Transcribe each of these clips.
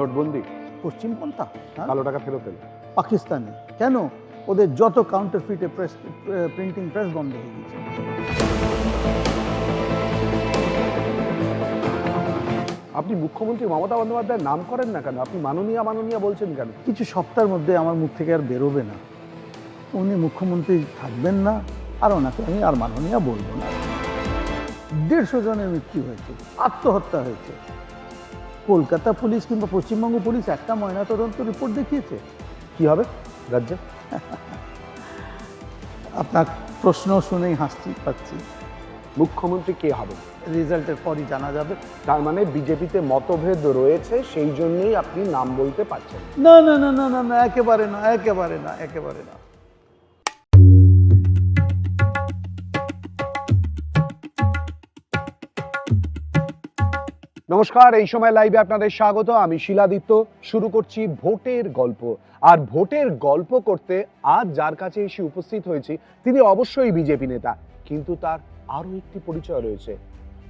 নোটবন্দি, পশ্চিমপন্থা, কালো টাকা ফেরত এলো। পাকিস্তানে কেন? ওদের যত কাউন্টারফিটে প্রিন্টিং প্রেস বন্ধ হয়ে গেছে। আপনি মুখ্যমন্ত্রী মমতা বন্দ্যোপাধ্যায়ের নাম করেন না কেন? আপনি মাননীয়া মাননীয়া বলছেন কেন? কিছু সপ্তাহের মধ্যে আমার মুখ থেকে আর বেরোবে না। উনি মুখ্যমন্ত্রী থাকবেন না, আর ওনাকে আমি আর মাননীয়া বলবো না। 150 জনের মৃত্যু হয়েছে, আত্মহত্যা হয়েছে। কলকাতা পুলিশ কিংবা পশ্চিমবঙ্গ পুলিশ একটা ময়নাতদন্ত রিপোর্ট দেখিয়েছে। কি হবে রাজ্যে? আপনার প্রশ্ন শুনেই হাসছি পাচ্ছি। মুখ্যমন্ত্রী কে হবে? রেজাল্টের পরই জানা যাবে। তার মানে বিজেপিতে মতভেদ রয়েছে, সেই জন্যই আপনি নাম বলতে পারছেন? না না না না না না, একেবারে না, একেবারে না, একেবারে না। নমস্কার, এই সময় লাইভে আপনাদের স্বাগত। আমি শিলাদিত্য। শুরু করছি ভোটের গল্প। আর ভোটের গল্প করতে আজ যার কাছে এসে উপস্থিত হয়েছি তিনি অবশ্যই বিজেপি নেতা, কিন্তু তার আরো একটি পরিচয় রয়েছে।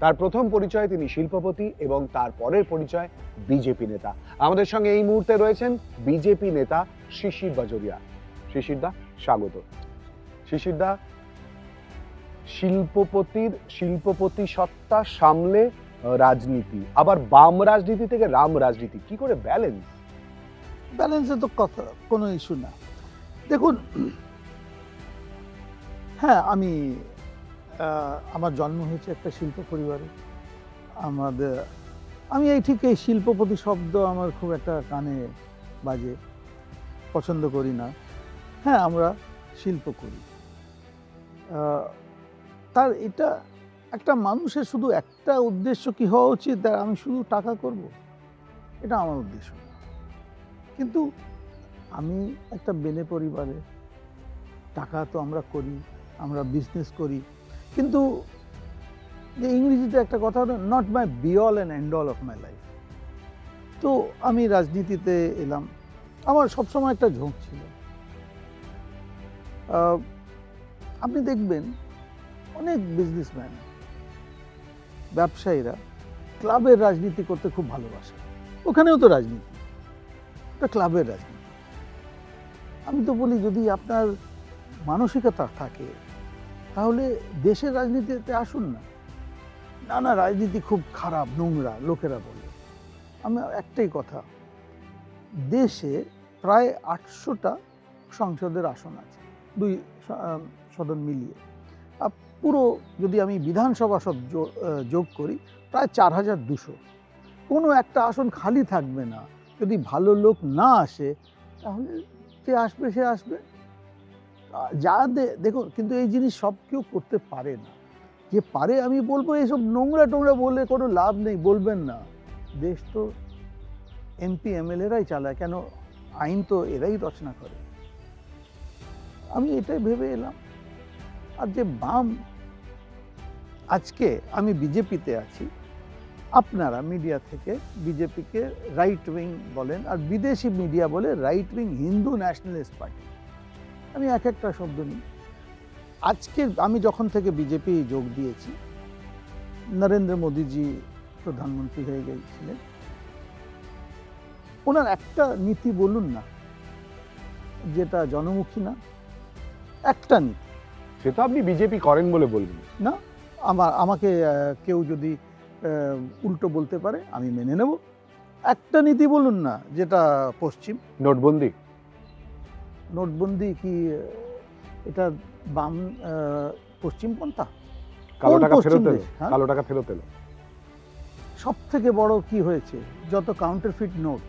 তার প্রথম পরিচয় তিনি শিল্পপতি এবং তার পরের পরিচয় বিজেপি নেতা। আমাদের সঙ্গে এই মুহূর্তে রয়েছেন বিজেপি নেতা শিশির বাজোরিয়া। শিশিরদা, স্বাগত। শিশিরদা, শিল্পপতি সত্তা সামলে রাজনীতি, আবার বাম রাজনীতি থেকে রাম রাজনীতি, কি করে ব্যালেন্স? ব্যালেন্সে তো কথা কোনো ইস্যু না। দেখুন, হ্যাঁ, আমার জন্ম হয়েছে একটা শিল্প পরিবারে। আমি এই শিল্পপতি শব্দ আমার খুব একটা কানে বাজে, পছন্দ করি না। হ্যাঁ, আমরা শিল্প করি। তার এটা একটা মানুষের শুধু একটা উদ্দেশ্য কি হওয়া উচিত, আমি শুধু টাকা করব, এটা আমার উদ্দেশ্য না। কিন্তু আমি একটা বেনে পরিবারে, টাকা তো আমরা করি, আমরা বিজনেস করি, কিন্তু যে ইংরেজিতে একটা কথা, not my be all and end all of my life. তো আমি রাজনীতিতে এলাম, আমার সবসময় একটা ঝোঁক ছিল। আপনি দেখবেন অনেক বিজনেসম্যান, ব্যবসায়ীরা ক্লাবের রাজনীতি করতে খুব ভালোবাসে। ওখানেও তো রাজনীতি, এটা ক্লাবের রাজনীতি। আমি তো বলি, যদি আপনার মানসিকতা থাকে তাহলে দেশের রাজনীতিতে আসুন না। না না, রাজনীতি খুব খারাপ, নোংরা লোকেরা বলে। আমি একটাই কথা, দেশে প্রায় 800টা সংসদের আসন আছে, 2 সদন মিলিয়ে। পুরো যদি আমি বিধানসভা সব যোগ করি, প্রায় 4200। কোনো একটা আসন খালি থাকবে না। যদি ভালো লোক না আসে তাহলে যে আসবে সে আসবে। দেখুন, কিন্তু এই জিনিস সব কেউ করতে পারে না। যে পারে, আমি বলবো এইসব নোংরা টোংরা বলে কোনো লাভ নেই, বলবেন না। দেশ তো এমপি এমএলএরাই চালায়, কেন আইন তো এরাই রচনা করে। আমি এটাই ভেবে এলাম। আর যে বাম, আজকে আমি বিজেপিতে আছি, আপনারা মিডিয়া থেকে বিজেপিকে রাইট উইং বলেন, আর বিদেশি মিডিয়া বলে right wing Hindu nationalist party. আমি এক একটা শব্দ নিই। আজকে আমি যখন থেকে বিজেপি যোগ দিয়েছি, নরেন্দ্র মোদীজি প্রধানমন্ত্রী হয়ে গিয়েছিলেন, ওনার একটা নীতি বলুন না যেটা জনমুখী না, একটা নীতি। সেটা আপনি বিজেপি করেন বলে বলবেন না, আমাকে কেউ যদি উল্টো বলতে পারে আমি মেনে নেব। একটা নীতি বলুন না যেটা পশ্চিম। নোটবন্দি। নোটবন্দি কি এটা বাম পশ্চিমপন্থা? কালো টাকা ফেরত এলো। কালো টাকা ফেরত এলো। সব থেকে বড় কি হয়েছে, যত কাউন্টারফিট নোট,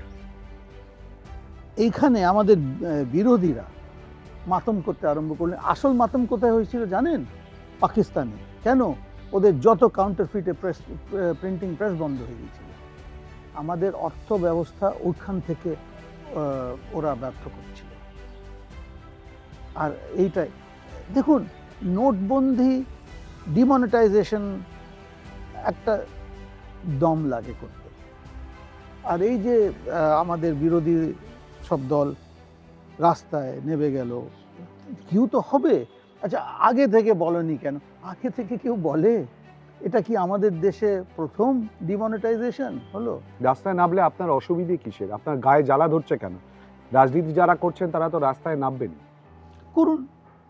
এইখানে আমাদের বিরোধীরা মাতম করতে আরম্ভ করলেন। আসল মাতম কোথায় হয়েছিল জানেন? পাকিস্তানে। কেন? ওদের যত কাউন্টারফিটে প্রিন্টিং প্রেস বন্ধ হয়ে গিয়েছিল। আমাদের অর্থ ব্যবস্থা ওইখান থেকে ওরা ব্যর্থ করছিল। আর এইটাই দেখুন, নোটবন্দি, ডিমনিটাইজেশন একটা দম লাগে করতে। আর এই যে আমাদের বিরোধী সব দল রাস্তায় নেমে গেল, কেউ তো হবে। আচ্ছা, আগে থেকে বলনি কেন? আগে থেকে কেউ বলে? এটা কি আমাদের দেশে প্রথম ডিমনিটাইজেশন হলো? রাস্তায় নামলে আপনার অসুবিধে কিসের? আপনার গায়ে জ্বালা ধরছে কেন? রাজনীতি যারা করছেন তারা তো রাস্তায় নামবেন। করুন,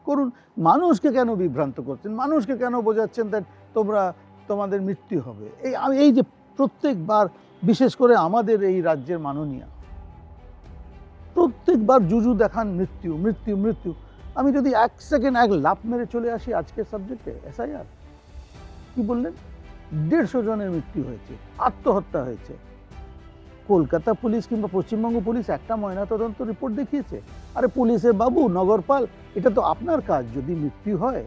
করুন। মানুষকে কেন বিভ্রান্ত করছেন? মানুষকে কেন বোঝাচ্ছেন যে তোমাদের মৃত্যু হবে? এই যে প্রত্যেকবার, বিশেষ করে আমাদের এই রাজ্যের মাননীয়া, প্রত্যেকবার জুজু দেখান মৃত্যু মৃত্যু মৃত্যু। আমি যদি এক সেকেন্ড এক লাফ মেরে চলে আসি আজকের সাবজেক্টে, এসআইআর কি বললেন? 150 জনের মৃত্যু হয়েছে, আত্মহত্যা হয়েছে। কলকাতা পুলিশ কিংবা পশ্চিমবঙ্গ পুলিশ একটা ময়নাতদন্ত রিপোর্ট দেখিয়েছে? আরে পুলিশের বাবু, নগরপাল, এটা তো আপনার কাজ। যদি মৃত্যু হয়,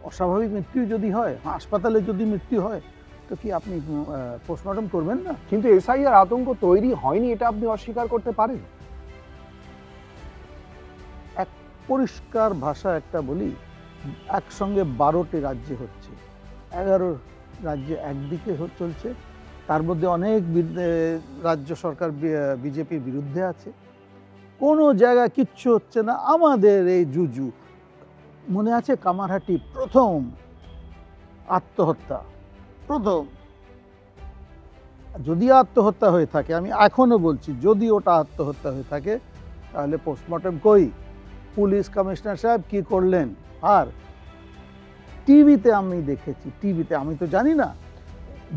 অস্বাভাবিক মৃত্যু যদি হয়, হাসপাতালে যদি মৃত্যু হয়, তো কি আপনি পোস্টমর্টম করবেন না? কিন্তু এসআইআর আতঙ্ক তৈরি হয়নি, এটা আপনি অস্বীকার করতে পারেন? এক পরিষ্কার ভাষা একটা বলি, একসঙ্গে 12টি রাজ্যে হচ্ছে, 11 রাজ্যে একদিকে চলছে, তার মধ্যে অনেক রাজ্য সরকার বিজেপির বিরুদ্ধে আছে, কোনো জায়গায় কিচ্ছু হচ্ছে না। আমাদের এই জুজু, মনে আছে কামারহাটি প্রথম আত্মহত্যা, প্রথম। যদি আত্মহত্যা হয়ে থাকে, আমি এখনো বলছি, যদি ওটা আত্মহত্যা হয়ে থাকে, তাহলে পোস্টমর্টম কই? পুলিশ কমিশনার সাহেব কি করলেন? আর টিভিতে আমি দেখেছি, টিভিতে, আমি তো জানি না,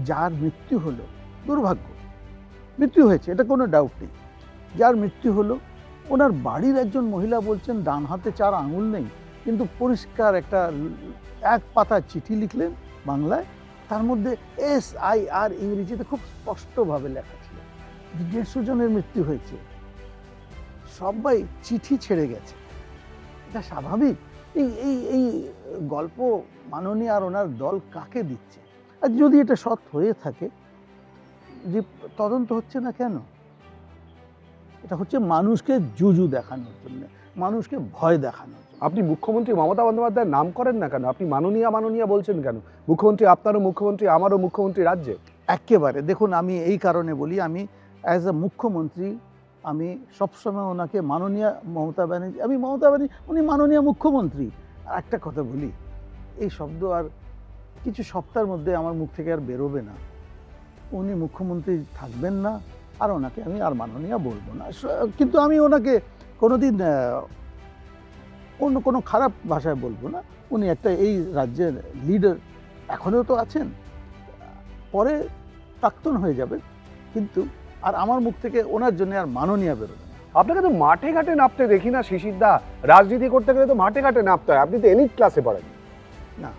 যার মৃত্যু হলো, দুর্ভাগ্য, মৃত্যু হয়েছে, এটা কোনো ডাউট নেই, যার মৃত্যু হলো, ওনার বাড়ির একজন মহিলা বলছেন ডান হাতে 4 আঙুল নেই, কিন্তু পরিষ্কার একটা এক পাতা চিঠি লিখলেন বাংলায়, তার মধ্যে SIR ইংরেজিতে খুব স্পষ্টভাবে লেখা ছিল। 150 জনের মৃত্যু হয়েছে, সবাই চিঠি ছেড়ে গেছে। এটা স্বাভাবিক? এই গল্প মাননীয় আর ওনার দল কাকে দিচ্ছে? আর যদি এটা সৎ হয়ে থাকে, যে তদন্ত হচ্ছে না কেন? এটা হচ্ছে মানুষকে জুজু দেখানোর জন্য, মানুষকে ভয় দেখানোর জন্য। আপনি মুখ্যমন্ত্রী মমতা বন্দ্যোপাধ্যায়ের নাম করেন না কেন? আপনি মাননীয়া মাননীয়া বলছেন কেন? মুখ্যমন্ত্রী আপনারও মুখ্যমন্ত্রী, আমারও মুখ্যমন্ত্রী রাজ্যে। একেবারে দেখুন, আমি এই কারণে বলি, আমি অ্যাজ এ মুখ্যমন্ত্রী, আমি সবসময় ওনাকে মাননীয়া মমতা ব্যানার্জি, আমি মমতা ব্যানার্জি, উনি মাননীয় মুখ্যমন্ত্রী। আর একটা কথা বলি, এই শব্দ আর কিছু সপ্তাহের মধ্যে আমার মুখ থেকে আর বেরোবে না। উনি মুখ্যমন্ত্রী থাকবেন না, আর ওনাকে আমি আর মাননীয়া বলবো না। কিন্তু আমি ওনাকে কোনোদিন অন্য কোনো খারাপ ভাষায় বলবো না। উনি একটা এই রাজ্যের লিডার, এখনও তো আছেন, পরে প্রাক্তন হয়ে যাবেন, কিন্তু আর আমার মুখ থেকে ওনার জন্য আর মাননীয়া বেরোবে না। আপনাকে তো মাঠে ঘাটে নামতে দেখি না শিশিরদা। রাজনীতি করতে গেলে তো মাঠে ঘাটে নামতে হয়, আপনি তো এলিট ক্লাসে পড়েন। না,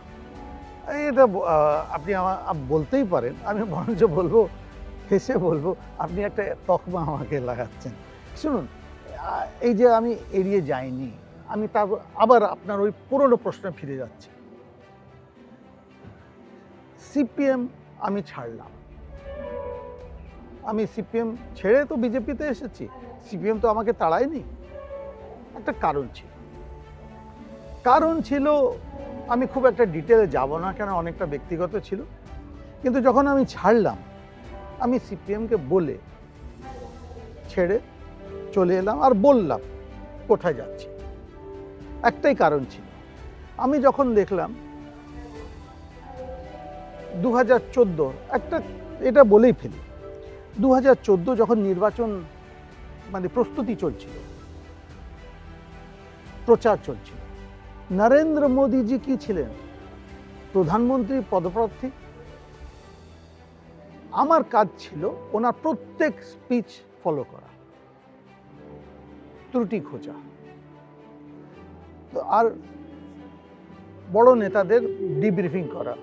এটা আপনি আমার বলতেই পারেন, আমি বরঞ্চ বলবো, হেসে বলবো, আপনি একটা তকমা আমাকে লাগাচ্ছেন। শুনুন, এই যে আমি এড়িয়ে যাইনি, আমি তারপর আবার আপনার ওই পুরনো প্রশ্নে ফিরে যাচ্ছি। সিপিএম আমি ছাড়লাম, আমি সিপিএম ছেড়ে তো বিজেপিতে এসেছি, সিপিএম তো আমাকে তাড়ায়নি। একটা কারণ ছিল, আমি খুব একটা ডিটেলে যাব না, কেন অনেকটা ব্যক্তিগত ছিল। কিন্তু যখন আমি ছাড়লাম, আমি সিপিএমকে বলে ছেড়ে চলে এলাম, আর বললাম কোথায় যাচ্ছি। একটাই কারণ ছিল, আমি যখন দেখলাম 2014, একটা এটা বলেই ফেলি, 2014 যখন নির্বাচন মানে প্রস্তুতি চলছিল, প্রচার চলছিল, নরেন্দ্র মোদীজি কি ছিলেন? প্রধানমন্ত্রী পদপ্রার্থী। আমার কাজ ছিল ওনার প্রত্যেক স্পিচ ফলো করা, ত্রুটি খোঁজা, আর বড় নেতাদের ডিব্রিফিং করা।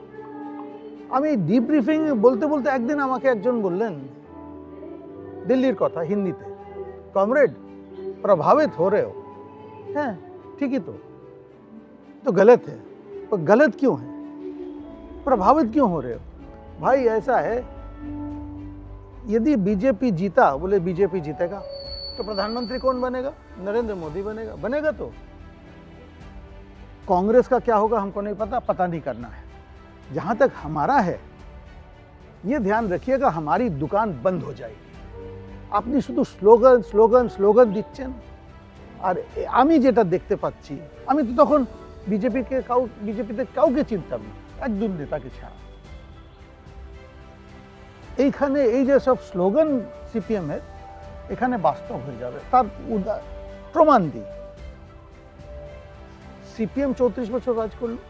আমি ডিব্রিফিং বলতে বলতে একদিন আমাকে একজন বললেন, দিল্লির কথা, হিন্দিতে, कॉमरेड प्रभावित हो रहे हो। हैं, ठीक ही तो गलत है। पर गलत क्यों है? प्रभावित क्यों हो रहे हो? भाई ऐसा है, यदि बीजेपी जीता, बोले बीजेपी जीतेगा तो प्रधानमंत्री कौन बनेगा? नरेंद्र मोदी बनेगा। बनेगा तो कांग्रेस का क्या होगा हमको नहीं पता, पता नहीं करना है। जहां तक हमारा है, ये ध्यान रखिएगा, हमारी दुकान बंद हो जाएगी। আপনি শুধু স্লোগান স্লোগান স্লোগান দিচ্ছেন। আর আমি যেটা দেখতে পাচ্ছি, আমি তো তখন বিজেপিতে কাউকে চিনতাম না, একজন নেতাকে ছাড়া। এইখানে এই যে সব স্লোগান সিপিএম এর এখানে বাস্তব হয়ে যাবে। তার প্রমাণ দিই, সিপিএম 34 বছর রাজ করলো,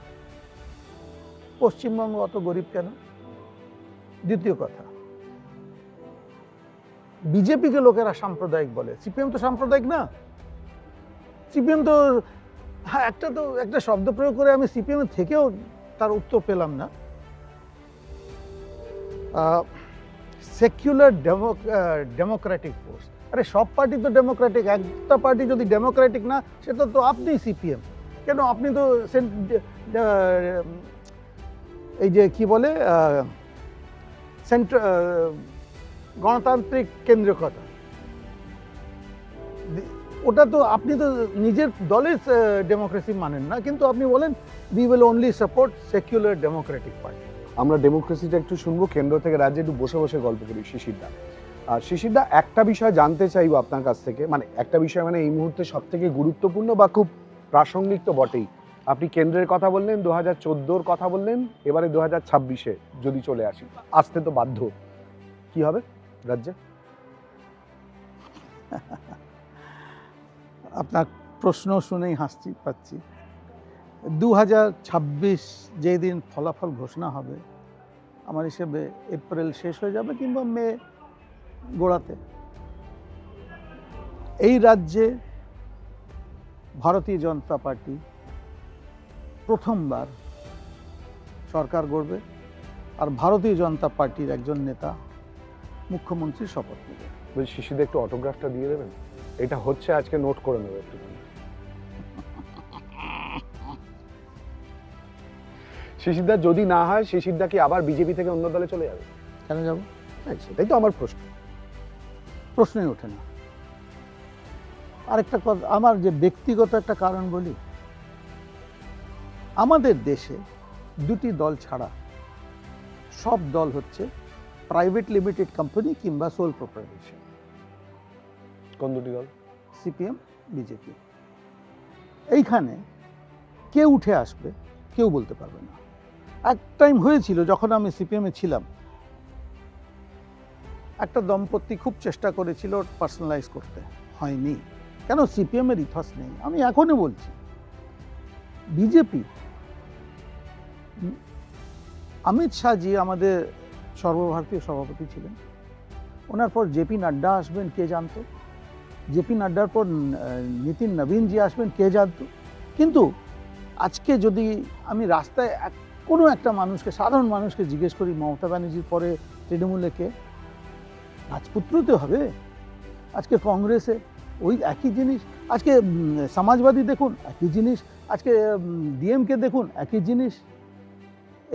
পশ্চিমবঙ্গ অত গরিব কেন? দ্বিতীয় কথা, বিজেপিকে লোকেরা সাম্প্রদায়িক বলে, সিপিএম তো সাম্প্রদায়িক না। সিপিএম তো, হ্যাঁ, একটা শব্দ প্রয়োগ করে আমি সিপিএম এর থেকেও তার উত্তর পেলাম না। Secular Democratic force. আরে সব পার্টি তো ডেমোক্রেটিক, একটা পার্টি যদি ডেমোক্রেটিক না, সেটা তো আপনি সিপিএম। কেন আপনি তো এই যে কি বলে গণতান্ত্রিক কেন্দ্রিকতা, ওটা তো আপনি তো নিজের দলের ডেমোক্রেসি মানেন না, কিন্তু আপনি বলেন we will only support secular Democratic party. আমরা ডেমোক্রেসিটা একটু শুনবো, কেন্দ্র থেকে রাজ্যে একটু বসে বসে গল্প করি। শিশিরদা, আর শিশিরদা, একটা বিষয় জানতে চাইবো আপনার কাছ থেকে, মানে একটা বিষয়, মানে এই মুহূর্তে সব থেকে গুরুত্বপূর্ণ বা খুব প্রাসঙ্গিক তো বটেই। আপনি কেন্দ্রের কথা বললেন, 2014-র কথা বললেন, এবারে 2026-এ যদি চলে আসি, আসতে তো বাধ্য, কি হবে রাজ্যে? আপনার প্রশ্ন শুনেই হাসছি পাচ্ছি। 2026 যেই দিন ফলাফল ঘোষণা হবে, আমার হিসেবে এপ্রিল শেষ হয়ে যাবে কিংবা মে গোড়াতে, এই রাজ্যে ভারতীয় জনতা পার্টি প্রথমবার সরকার গড়বে, আর ভারতীয় জনতা পার্টির একজন নেতা মুখ্যমন্ত্রীর শপথ নেবে। বলছি, শিশিরদা একটু অটোগ্রাফটা দিয়ে দেবেন, এটা হচ্ছে, আজকে নোট করে নেবে একটু। শিশিরদা যদি না হয়, শিশিরদা কি আবার বিজেপি থেকে অন্য দলে চলে যাবে? কেন যাব? সেটাই তো আমার প্রশ্ন। প্রশ্নই ওঠে না। আরেকটা কথা, আমার যে ব্যক্তিগত একটা কারণ বলি, আমাদের দেশে দুটি দল ছাড়া সব দল হচ্ছে প্রাইভেট লিমিটেড কোম্পানি কিংবা সোল প্রোপ্রাইটারশিপ। কোন দুটি দল? CPM, BJP. এইখানে কে উঠে আসবে কেউ বলতে পারবে না। এক টাইম হয়েছিল যখন আমি সিপিএমে ছিলাম, একটা দম্পতি খুব চেষ্টা করেছিল পার্সোনালাইজ করতে, হয়নি। কেন? সিপিএমের ইথস নেই। আমি এখনই বলছি, বিজেপি, অমিত শাহজি আমাদের সর্বভারতীয় সভাপতি ছিলেন, ওনার পর জেপি নাড্ডা আসবেন কে জানতো? জেপি নাড্ডার পর নিতিন নবীনজি আসবেন কে জানতো? কিন্তু আজকে যদি আমি রাস্তায় কোনো একটা মানুষকে, সাধারণ মানুষকে জিজ্ঞেস করি মমতা ব্যানার্জির পরে তৃণমূলে কে, রাজপুত্রতে হবে। আজকে কংগ্রেসে ওই একই জিনিস, আজকে সমাজবাদী দেখুন একই জিনিস, আজকে ডিএমকে দেখুন একই জিনিস।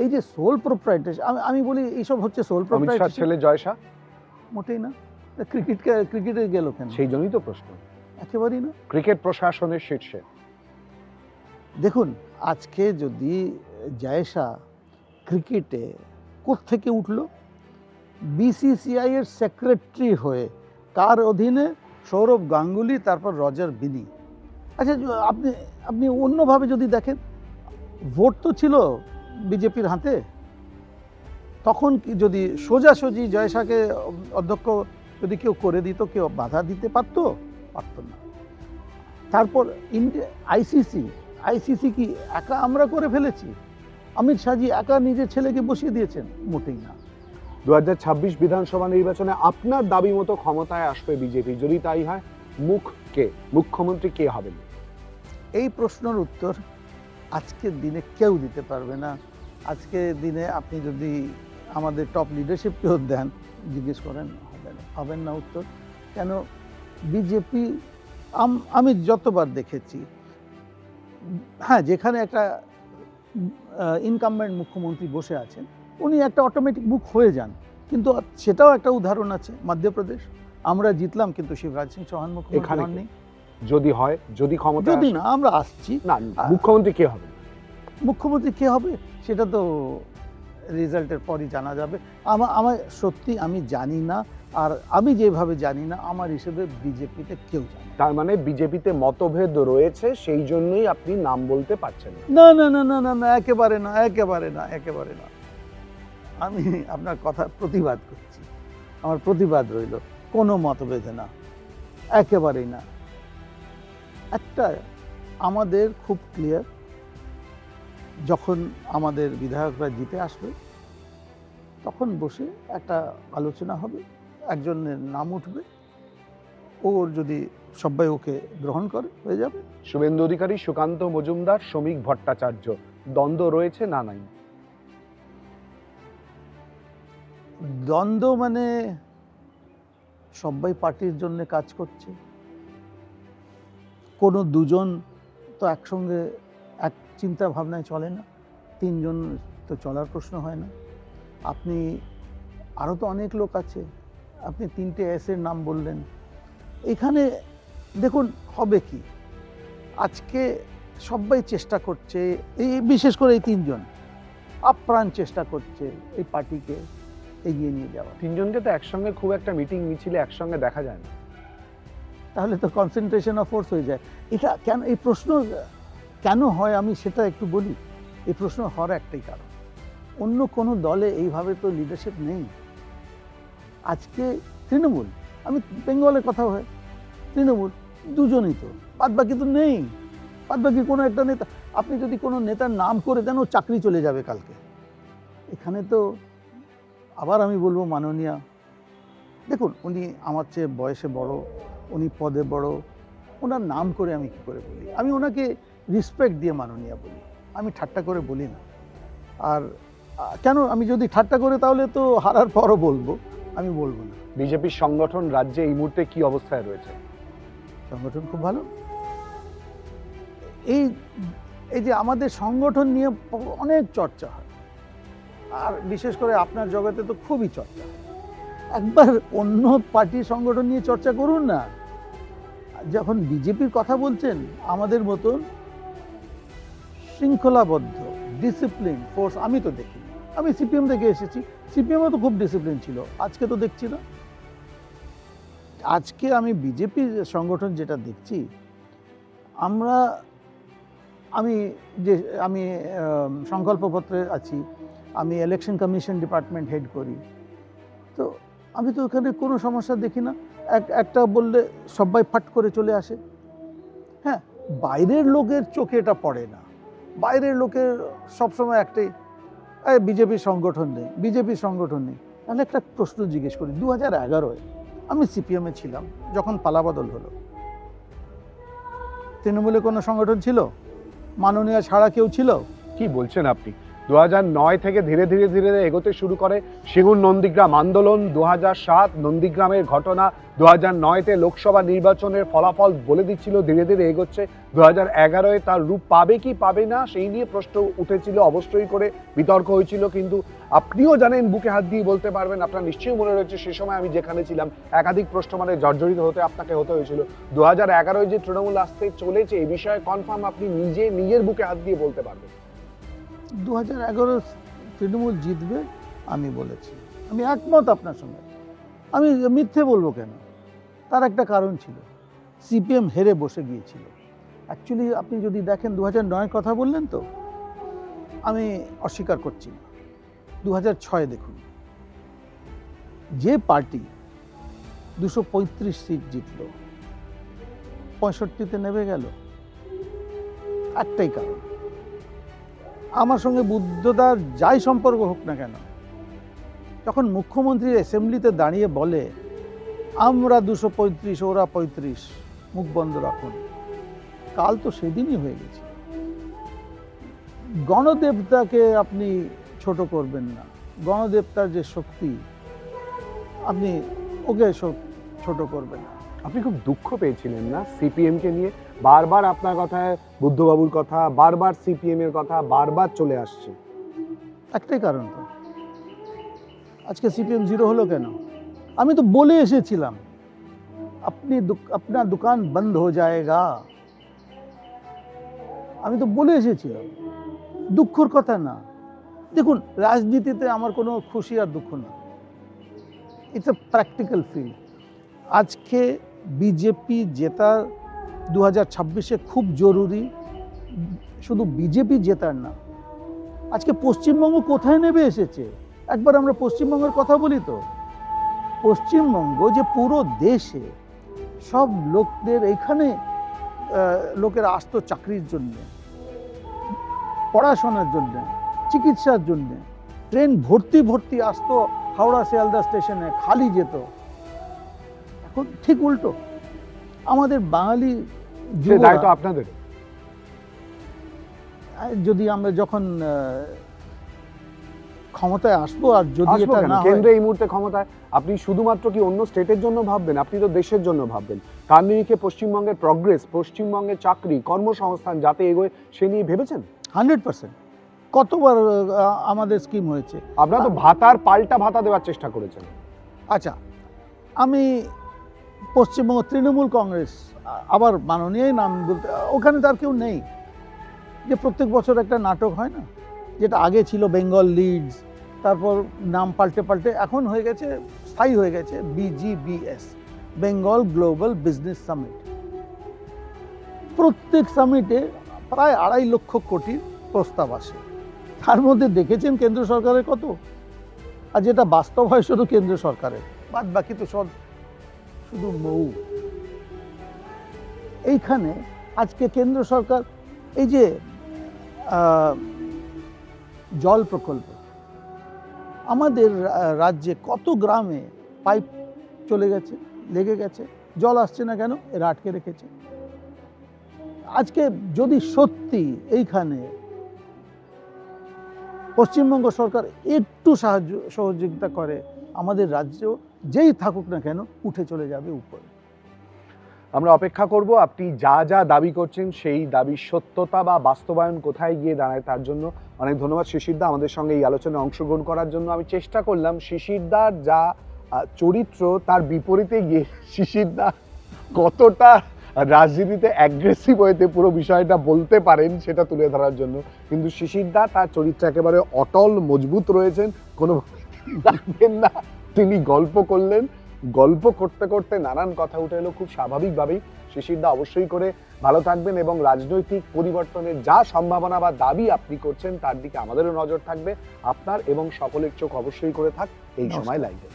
এই যে সোল প্রোপ্রাইটারশিপ, আমি বলি এইসব হচ্ছে সোল প্রোপ্রাইটারশিপ। ছেলে জয় শাহ? মোটেই না। ক্রিকেটে গেল কেন? সেই জন্যই তো প্রশ্ন। একেবারেই না। ক্রিকেট প্রশাসনের শীর্ষে। দেখুন, আজকে যদি জয়শা ক্রিকেটে কোত্থেকে উঠলো? বিসিসিআই এর সেক্রেটারি হয়ে, কার অধীনে? সৌরভ গাঙ্গুলি, তারপর রজার বিনি। আচ্ছা, আপনি অন্যভাবে যদি দেখেন, ভোট তো ছিল বিজেপির হাতে, তখন যদি সোজাসুজি জয়শাকে অধ্যক্ষ যদি কেউ করে দিত, কেউ বাধা দিতে পারতো না। তারপর আইসিসি কি একা আমরা করে ফেলেছি? অমিত শাহজি একা নিজের ছেলেকে বসিয়ে দিয়েছেন? মোটেই না। 2026 বিধানসভা নির্বাচনে আপনার দাবি মতো ক্ষমতায় আসবে বিজেপি, যদি তাই হয়, মুখ্যমন্ত্রী কে হবেন? এই প্রশ্নের উত্তর আজকের দিনে কেউ দিতে পারবে না। আজকের দিনে আপনি যদি আমাদের টপ লিডারশিপকেও দেন, জিজ্ঞেস করেন, হবেন না উত্তর। কেন? বিজেপি, আমি যতবার দেখেছি, হ্যাঁ, যেখানে একটা ইনকামবেন্ট মুখ্যমন্ত্রী বসে আছেন, উনি একটা অটোমেটিক মুখ হয়ে যান। কিন্তু সেটাও একটা উদাহরণ আছে, মধ্যপ্রদেশ। আমরা জিতলাম কিন্তু শিবরাজ সিং চৌহান মুখ্যমন্ত্রী হননি। যদি হয়, যদি ক্ষমতা, যদি না, আমরা আসছি না, মুখ্যমন্ত্রী কে হবে? মুখ্যমন্ত্রী কে হবে সেটা তো রেজাল্টের পরই জানা যাবে। আমার সত্যি আমি জানি না, আর আমি যেভাবে জানি না, আমার হিসেবে বিজেপিতে কেউ জানে। তার মানে বিজেপিতে মতভেদ রয়েছে, সেই জন্যই আপনি নাম বলতে পারছেন না। না না না না না, একেবারে না, একেবারে না, একেবারে না। আমি আপনার কথা প্রতিবাদ করছি, আমার প্রতিবাদ রইল, কোনো মতভেদ না, একেবারেই না। একটা আমাদের খুব ক্লিয়ার, যখন আমাদের বিধায়করা জিতে আসবে তখন বসে একটা আলোচনা হবে, একজনের নাম উঠবে, ওর যদি সবাই ওকে গ্রহণ করে হয়ে যাবে। শুভেন্দু অধিকারী, সুকান্ত মজুমদার, শ্রমিক ভট্টাচার্য, দ্বন্দ্ব রয়েছে না নাই? দ্বন্দ্ব মানে সবাই পার্টির জন্য কাজ করছে, কোনো দুজন তো একসঙ্গে এক চিন্তা ভাবনায় চলে না, তিনজন তো চলার প্রশ্ন হয় না। আপনি আরও তো অনেক লোক আছে, আপনি 3টে এসের নাম বললেন। এখানে দেখুন হবে কি, আজকে সবাই চেষ্টা করছে, এই বিশেষ করে এই 3জন আপ্রাণ চেষ্টা করছে এই পার্টিকে এগিয়ে নিয়ে যাওয়া। 3জনকে তো একসঙ্গে খুব একটা মিটিং মিছিলে একসঙ্গে দেখা যায় না। তাহলে তো কনসেন্ট্রেশন অফ ফোর্স হয়ে যায়। এটা কেন, এই প্রশ্ন কেন হয় আমি সেটা একটু বলি। এই প্রশ্ন হওয়ার একটাই কারণ, অন্য কোনো দলে এইভাবে তো লিডারশিপ নেই। আজকে তৃণমূল, আমি বেঙ্গলের কথা হয়, তৃণমূল দুজনই তো, বাদ বাকি তো নেই। বাদ বাকি কোনো একটা নেতা, আপনি যদি কোনো নেতার নাম করে দেন ও চাকরি চলে যাবে কালকে। এখানে তো আবার আমি বলবো মাননীয়া, দেখুন উনি আমার চেয়ে বয়সে বড়, উনি পদে বড়, ওনার নাম করে আমি কি করে বলি? আমি ওনাকে রেসপেক্ট দিয়ে মাননীয়া বলি, আমি ঠাট্টা করে বলি না। আর কেন, আমি যদি ঠাট্টা করে তাহলে তো হারার পরও বলবো, আমি বলবো না। বিজেপির সংগঠন রাজ্যে এই মুহূর্তে কি অবস্থায় রয়েছে? সংগঠন খুব ভালো। এই এই যে আমাদের সংগঠন নিয়ে অনেক চর্চা হয়, আর বিশেষ করে আপনার জগতে তো খুবই চর্চা হয়। একবার অন্য পার্টির সংগঠন নিয়ে চর্চা করুন না। যখন বিজেপির কথা বলছেন, আমাদের মতন শৃঙ্খলাবদ্ধ ডিসিপ্লিন ফোর্স আমি তো দেখিনি। আমি সিপিএম থেকে এসেছি, সিপিএমও তো খুব ডিসিপ্লিন ছিল, আজকে তো দেখছি না। আজকে আমি বিজেপির সংগঠন যেটা দেখছি, আমি সংকল্পপত্রে আছি, আমি ইলেকশন কমিশন ডিপার্টমেন্ট হেড করি, তো আমি তো ওখানে কোনো সমস্যা দেখি না। একটা বললে সবাই ফাট করে চলে আসে। হ্যাঁ, বাইরের লোকের চোখে এটা পড়ে না, বাইরের লোকের সবসময় একটাই, বিজেপির সংগঠন নেই, বিজেপির সংগঠন নেই। তাহলে একটা প্রশ্ন জিজ্ঞেস করি, 2011-এ আমি সিপিএমে ছিলাম, যখন পালাবদল হলো, তৃণমূলে কোনো সংগঠন ছিল? মাননীয় ছাড়া কেউ ছিল? কি বলছেন আপনি? 2009 থেকে ধীরে ধীরে ধীরে এগোতে শুরু করে সেগুন নন্দীগ্রাম আন্দোলন, 2007 নন্দীগ্রামের ঘটনা, 2009-তে লোকসভা নির্বাচনের ফলাফল বলে দিচ্ছিল ধীরে ধীরে এগোচ্ছে, 2011-এ তার রূপ পাবে কি পাবে না সেই নিয়ে প্রশ্ন উঠেছিল, অবশ্যই করে বিতর্ক হয়েছিল। কিন্তু আপনিও জানেন, বুকে হাত দিয়ে বলতে পারবেন, আপনার নিশ্চয়ই মনে রয়েছে সে সময় আমি যেখানে ছিলাম একাধিক প্রশ্ন মানে জর্জরিত হতে আপনাকে হতে হয়েছিল। 2011-এ যে তৃণমূল আসতে চলেছে এই বিষয়ে কনফার্ম আপনি নিজের বুকে হাত দিয়ে বলতে পারবেন? 2011 তৃণমূল জিতবে আমি বলেছি, আমি একমত আপনার সঙ্গে। আমি মিথ্যে বলবো কেন? তার একটা কারণ ছিল, সিপিএম হেরে বসে গিয়েছিল। অ্যাকচুয়ালি আপনি যদি দেখেন, 2009 কথা বললেন তো, আমি অস্বীকার করছি না। 2006 দেখুন, যে পার্টি 235 সিট জিতল, 65-তে নেমে গেল, একটাই কারণ, আমার সঙ্গে বুদ্ধদার যাই সম্পর্ক হোক না কেন, যখন মুখ্যমন্ত্রী অ্যাসেম্বলিতে দাঁড়িয়ে বলে আমরা 235 ওরা 35, মুখ বন্ধ রাখুন, কাল তো সেদিনই হয়ে গেছে। গণদেবতাকে আপনি ছোট করবেন না, গণদেবতার যে শক্তি, আপনি ওকে ছোট করবেন না। আপনি খুব দুঃখ পেয়েছিলেন না সিপিএমকে নিয়ে? বারবার আপনার কথায় বুদ্ধবাবুর কথা, বারবার সিপিএম এর কথা বারবার চলে আসছে। একটাই কারণ তো, আজকে সিপিএম 0 হলো কেন? আমি তো বলে এসেছিলাম আপনার দোকান বন্ধ হয়ে যায়গা, আমি তো বলে এসেছিলাম। দুঃখর কথা না। দেখুন, রাজনীতিতে আমার কোনো খুশি আর দুঃখ না, ইটস এ প্র্যাকটিক্যাল ফিল্ড। আজকে বিজেপি জেতা 2026-এ খুব জরুরি, শুধু বিজেপি জেতার না। আজকে পশ্চিমবঙ্গ কোথায় নেমে এসেছে? একবার আমরা পশ্চিমবঙ্গের কথা বলি তো, পশ্চিমবঙ্গ যে পুরো দেশে সব লোকদের এখানে লোকেরা আসতো চাকরির জন্য, পড়াশোনার জন্য, চিকিৎসার জন্য, ট্রেন ভর্তি ভর্তি আসতো হাওড়া শিয়ালদা স্টেশনে, খালি যেত। এখন ঠিক উল্টো, আমাদের বাঙালি সে যুবরা, দায়িত্ব আপনাদের। যদি আমরা যখন ক্ষমতায় আসবো আর যদি আসবো এটা কেন? না হয়, কেন্দ্রে এই মুহূর্তে ক্ষমতায়, আপনি শুধুমাত্র কি অন্য স্টেটের জন্য ভাববেন? আপনি তো দেশের জন্য ভাববেন। তার নিরিখে পশ্চিমবঙ্গের প্রগ্রেস, পশ্চিমবঙ্গের চাকরি, কর্মসংস্থান যাতে এগোয় সে নিয়ে ভেবেছেন? 100%। কতবার আমাদের স্কিম হয়েছে। আপনারা তো ভাতার পাল্টা ভাতা দেওয়ার চেষ্টা করেছেন। আচ্ছা, আমি পশ্চিমবঙ্গ তৃণমূল কংগ্রেস, আবার মাননীয় নাম বলতে, ওখানে তার কেউ নেই। যে প্রত্যেক বছর একটা নাটক হয় না, যেটা আগে ছিল বেঙ্গল লিডস, তারপর নাম পাল্টে পাল্টে এখন হয়ে গেছে, স্থায়ী হয়ে গেছে BGBS, Bengal global business summit. প্রত্যেক সামিটে প্রায় 2.5 লক্ষ কোটির প্রস্তাব আসে। তার মধ্যে দেখেছেন কেন্দ্র সরকারের কত, আর যেটা বাস্তব হয় শুধু কেন্দ্র সরকারের, বাদ বাকি তো সব শুধু মৌ। এইখানে আজকে কেন্দ্র সরকার এই যে জল প্রকল্প, আমাদের রাজ্যে কত গ্রামে পাইপ চলে গেছে, লেগে গেছে, জল আসছে না কেন? এরা আটকে রেখেছে। আজকে যদি সত্যি এইখানে পশ্চিমবঙ্গ সরকার একটু সহযোগিতা করে, আমাদের রাজ্য যেই থাকুক না কেন উঠে চলে যাবে উপরে। আমরা অপেক্ষা করব আপনি যা যা দাবি করছেন সেই দাবির সত্যতা বা বাস্তবায়ন কোথায় গিয়ে দাঁড়ায়। তার জন্য অনেক ধন্যবাদ শিশিরদা, আমাদের সঙ্গে এই আলোচনায় অংশগ্রহণ করার জন্য। আমি চেষ্টা করলাম শিশিরদার যা চরিত্র তার বিপরীতে গিয়ে শিশিরদা কতটা রাজনীতিতে অ্যাগ্রেসিভ হয়েতে পুরো বিষয়টা বলতে পারেন সেটা তুলে ধরার জন্য। কিন্তু শিশিরদা তার চরিত্র একেবারে অটল মজবুত রয়েছেন, কোনো রাখবেন না। তিনি গল্প করলেন, গল্প করতে করতে নানান কথা উঠে এলো খুব স্বাভাবিকভাবেই। শিশিরদা অবশ্যই করে ভালো থাকবেন এবং রাজনৈতিক পরিবর্তনের যা সম্ভাবনা বা দাবি আপনি করছেন তার দিকে আমাদেরও নজর থাকবে। আপনার এবং সকলের চোখ অবশ্যই করে থাক এই সময় লাইভে।